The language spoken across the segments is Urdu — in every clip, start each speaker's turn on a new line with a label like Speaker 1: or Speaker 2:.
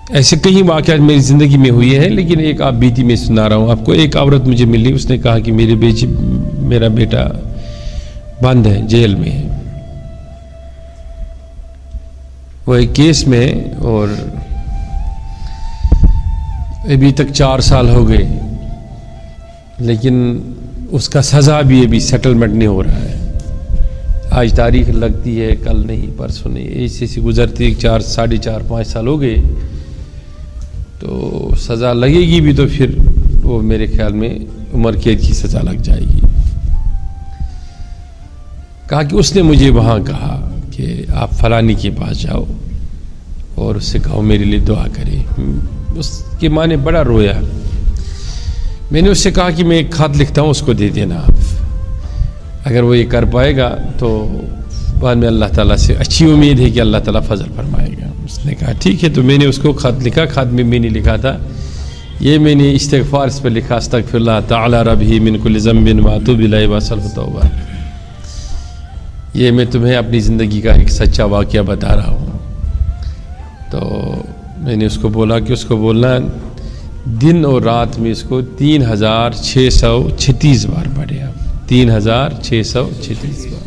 Speaker 1: ایسے کئی واقعات میری زندگی میں ہوئے ہیں، لیکن ایک آپ بیتی میں سنا رہا ہوں آپ کو۔ ایک عورت مجھے ملی، اس نے کہا کہ میرا بیٹا بند ہے، جیل میں ہے، وہ ایک کیس میں، اور ابھی تک 4 سال ہو گئے، لیکن اس کا سزا بھی ابھی سیٹلمنٹ نہیں ہو رہا ہے۔ آج تاریخ لگتی ہے، کل نہیں، پرسوں نہیں، ایسی گزرتی 4.5 سال ہو گئے، تو سزا لگے گی بھی تو پھر وہ میرے خیال میں عمر قید کی سزا لگ جائے گی۔ کہا کہ اس نے مجھے وہاں کہا کہ آپ فلانی کے پاس جاؤ اور اس سے کہو میرے لیے دعا کرے۔ اس کی ماں نے بڑا رویا۔ میں نے اس سے کہا کہ میں ایک خط لکھتا ہوں، اس کو دے دینا آپ، اگر وہ یہ کر پائے گا تو بعد میں اللہ تعالیٰ سے اچھی امید ہے کہ اللہ تعالیٰ فضل فرمائے گا۔ اس نے کہا ٹھیک ہے، تو میں نے اس کو خط لکھا۔ خط میں نے لکھا تھا، یہ میں نے استغفار اس پر لکھا، استغفر اللہ تعالی ربی من کل ذنب واتوب الیہ واستغفر توبہ۔ یہ میں تمہیں اپنی زندگی کا ایک سچا واقعہ بتا رہا ہوں۔ تو میں نے اس کو بولا کہ اس کو بولنا دن اور رات میں اس کو 3636 بار پڑھے آپ، 3636 بار۔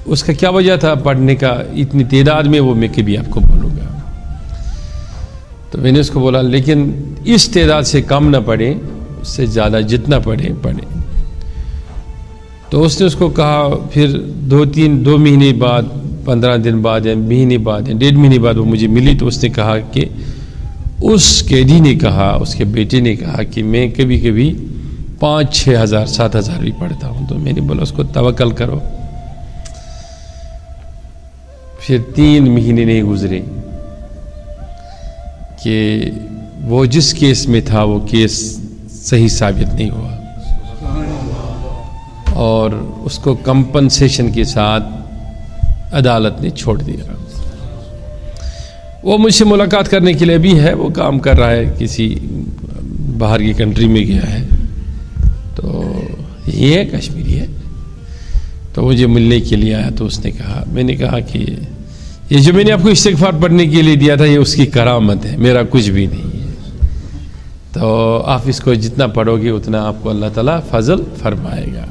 Speaker 1: اس کا کیا وجہ تھا پڑھنے کا اتنی تعداد میں، وہ میں کبھی آپ کو بولوں گا۔ تو میں نے اس کو بولا لیکن اس تعداد سے کم نہ پڑھیں، اس سے زیادہ جتنا پڑھیں۔ تو اس نے اس کو کہا، پھر 2 مہینے بعد، 15 دن بعد، یا مہینے بعد، یا 1.5 مہینے بعد وہ مجھے ملی، تو اس نے کہا کہ اس قیدی نے کہا، اس کے بیٹے نے کہا کہ میں کبھی کبھی 5-6 ہزار 7 ہزار بھی پڑھتا ہوں۔ تو میں نے بولا اس کو توکل کرو۔ پھر 3 مہینے نہیں گزرے کہ وہ جس کیس میں تھا وہ کیس صحیح ثابت نہیں ہوا، اور اس کو کمپنسیشن کے ساتھ عدالت نے چھوڑ دیا۔ وہ مجھ سے ملاقات کرنے کے لیے بھی ہے، وہ کام کر رہا ہے، کسی باہر کی کنٹری میں گیا ہے، تو یہ ہے کشمیری ہے۔ تو مجھے ملنے کے لیے آیا، تو اس نے کہا، میں نے کہا کہ یہ جو میں نے آپ کو استغفار پڑھنے کے لیے دیا تھا، یہ اس کی کرامت ہے، میرا کچھ بھی نہیں ہے، تو آپ اس کو جتنا پڑھو گے اتنا آپ کو اللہ تعالیٰ فضل فرمائے گا۔